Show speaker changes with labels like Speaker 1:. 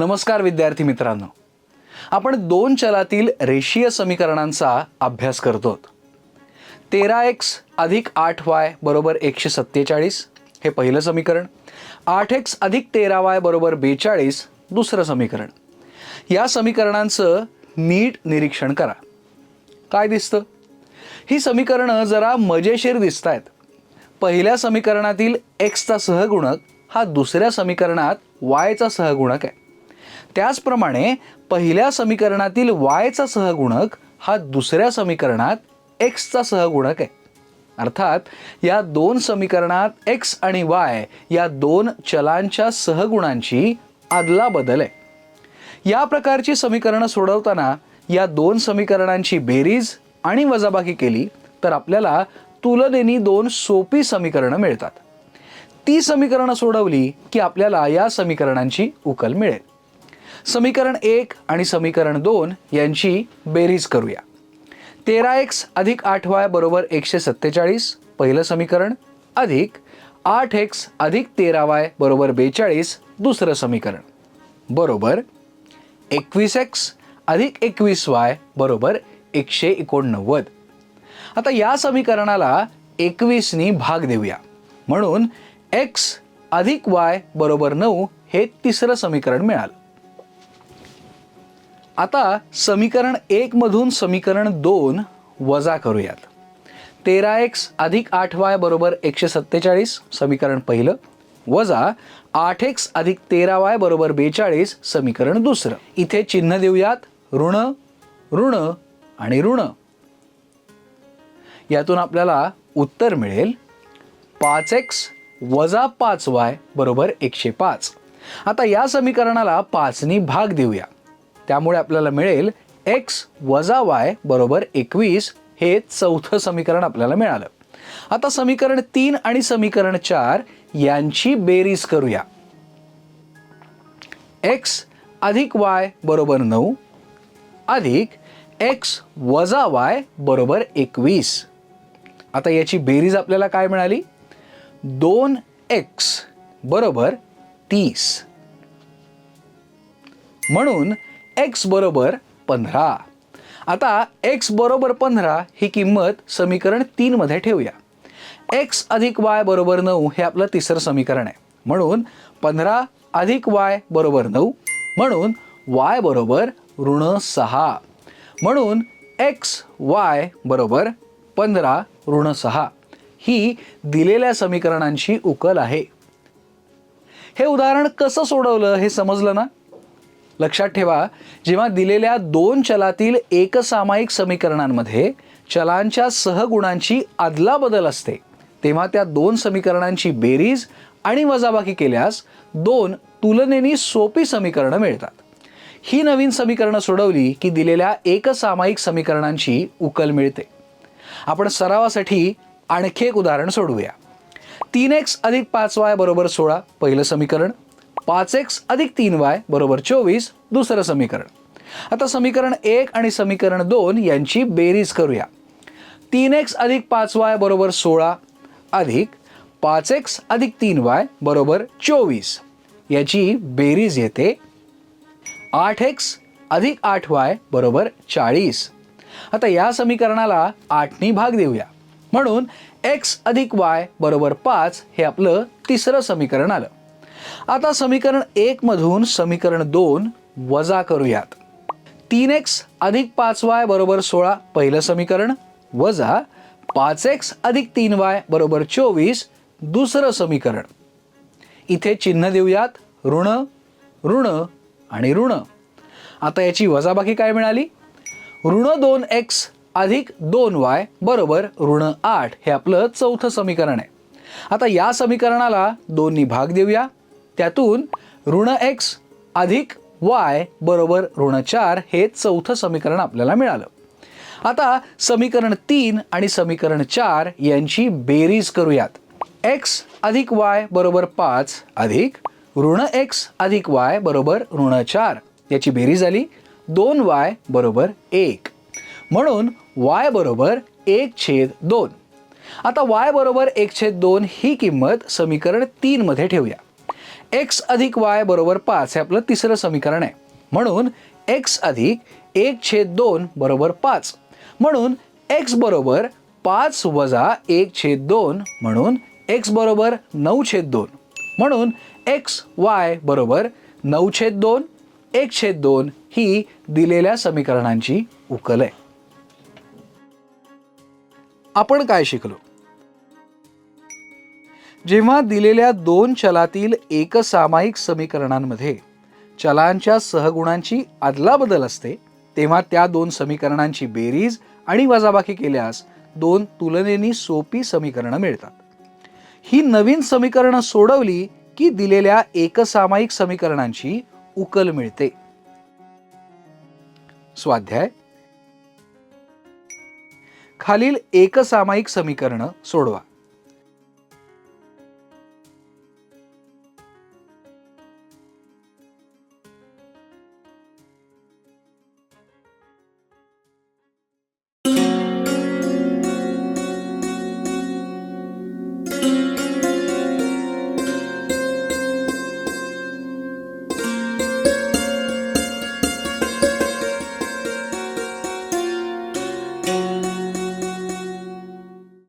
Speaker 1: नमस्कार विद्यार्थी मित्रांनो, आपण दोन चलातील रेषीय समीकरणांचा अभ्यास करतो. 13x अधिक 8y बरोबर 147 हे पहिलं समीकरण, 8x अधिक 13y बरोबर 42 दुसरं समीकरण. या समीकरणांचं नीट निरीक्षण करा. काय दिसतं? ही समीकरणं जरा मजेशीर दिसत आहेत. पहिल्या समीकरणातील x चा सहगुणक हा दुसऱ्या समीकरणात y चा सहगुणक आहे. त्याचप्रमाणे पहिल्या समीकरणातील y चा सहगुणक हा दुसऱ्या समीकरणात x चा सहगुणक आहे. अर्थात या दोन समीकरणात x आणि y या दोन चलांच्या सहगुणांची अदलाबदल आहे. या प्रकारची समीकरणं सोडवताना या दोन समीकरणांची बेरीज आणि वजाबाकी केली तर आपल्याला तुलनेने दोन सोपी समीकरणं मिळतात. ती समीकरणं सोडवली की आपल्याला या समीकरणांची उकल मिळेल. समीकरण 1 आणि समीकरण 2 यांची बेरीज करूया. 13x अधिक 8y बरोबर 147 पहिलं समीकरण अधिक 8x अधिक 13y बरोबर 42 दुसरं समीकरण बरोबर 21x अधिक 21y बरोबर 189. आता या समीकरणाला 21 नी भाग देऊया. म्हणून x अधिक y बरोबर 9 हे तिसरं समीकरण मिळालं. आता समीकरण 1 मधून समीकरण 2 वजा करूयात. 13x अधिक 8y बरोबर 147 समीकरण पहिलं वजा 8x अधिक 13y बरोबर 42 समीकरण दुसरं. इथे चिन्ह देऊयात, ऋण ऋण आणि ऋण. यातून आपल्याला उत्तर मिळेल 5x वजा 5y बरोबर 105. आता या समीकरणाला 5 नी भाग देऊया. त्यामुळे आपल्याला मिळेल x वजा y बरोबर 21 हे चौथं समीकरण आपल्याला मिळालं. आता समीकरण 3 आणि समीकरण 4 यांची बेरीज करूया. x अधिक y बरोबर 9 अधिक x वजा y बरोबर 21. आता याची बेरीज आपल्याला काय मिळाली? 2x बरोबर 30. म्हणून x बरोबर 15. आता x बरोबर 15 ही किंमत समीकरण 3 मध्ये ठेवूया. x अधिक y बरोबर 9 हे आपलं तिसरं समीकरण आहे. म्हणून 15 अधिक y बरोबर 9 म्हणून y बरोबर ऋण 6. म्हणून x y बरोबर 15 ऋण 6 ही दिलेल्या समीकरणांची उकल आहे. हे उदाहरण कसं सोडवलं हे समजलं ना? लक्षात ठेवा, जेव्हा दिलेल्या दोन चलातील एकसामायिक समीकरणांमध्ये चलांच्या सहगुणांची अदलाबदल असते तेव्हा त्या दोन समीकरणांची बेरीज आणि वजाबाकी केल्यास दोन तुलनेने सोपी समीकरणं मिळतात. ही नवीन समीकरणं सोडवली की दिलेल्या एकसामायिक समीकरणांची उकल मिळते. आपण सरावासाठी आणखी एक उदाहरण सोडवूया. 3x अधिक 5y बरोबर 16 पहिलं समीकरण, 5x अधिक 3y बरोबर 24 दुसरं समीकरण. आता समीकरण 1 आणि समीकरण 2 यांची बेरीज करूया. 3x अधिक 5y बरोबर 16 अधिक 5x अधिक 3y बरोबर 24 याची बेरीज येते 8x अधिक 8y बरोबर 40. आता या समीकरणाला 8 नी भाग देऊया. म्हणून x अधिक y बरोबर 5 हे आपलं तिसरं समीकरण आलं. आता समीकरण 1 मधून समीकरण 2 वजा करूयात. 3x अधिक 5y बरोबर 16 पहिलं समीकरण वजा 5x अधिक 3y बरोबर 24 दुसरं समीकरण. इथे चिन्ह देऊयात, ऋण ऋण आणि ऋण. आता याची वजाबाकी काय मिळाली? ऋण 2x अधिक 2y बरोबर ऋण 8 हे आपलं चौथं समीकरण आहे. आता या समीकरणाला 2 नी भाग देऊया. त्यातून ऋण x अधिक y बरोबर ऋण 4 हे चौथं समीकरण आपल्याला मिळालं. आता समीकरण 3 आणि समीकरण 4 यांची बेरीज करूयात. x अधिक y बरोबर 5 अधिक ऋण x अधिक y बरोबर ऋण 4 याची बेरीज आली 2y बरोबर 1. म्हणून y बरोबर 1/2. आता y बरोबर 1/2 ही किंमत समीकरण 3 मध्ये ठेवूया. x अधिक y बरोबर 5 हे आपलं तिसरं समीकरण आहे. म्हणून x अधिक 1/2 बरोबर 5. म्हणून x बरोबर 5 वजा 1/2 म्हणून x बरोबर 9/2. म्हणून x y बरोबर 9/2 1/2 ही दिलेल्या समीकरणांची उकल आहे. आपण काय शिकलो? जेव्हा दिलेल्या दोन चलातील एकसामायिक समीकरणांमध्ये चलांच्या सहगुणांची अदलाबदल असते तेव्हा त्या दोन समीकरणांची बेरीज आणि वजाबाकी केल्यास दोन तुलनेनी सोपी समीकरणं मिळतात. ही नवीन समीकरणं सोडवली की दिलेल्या एकसामायिक समीकरणांची उकल मिळते. स्वाध्याय: खालील एकसामायिक समीकरणं सोडवा.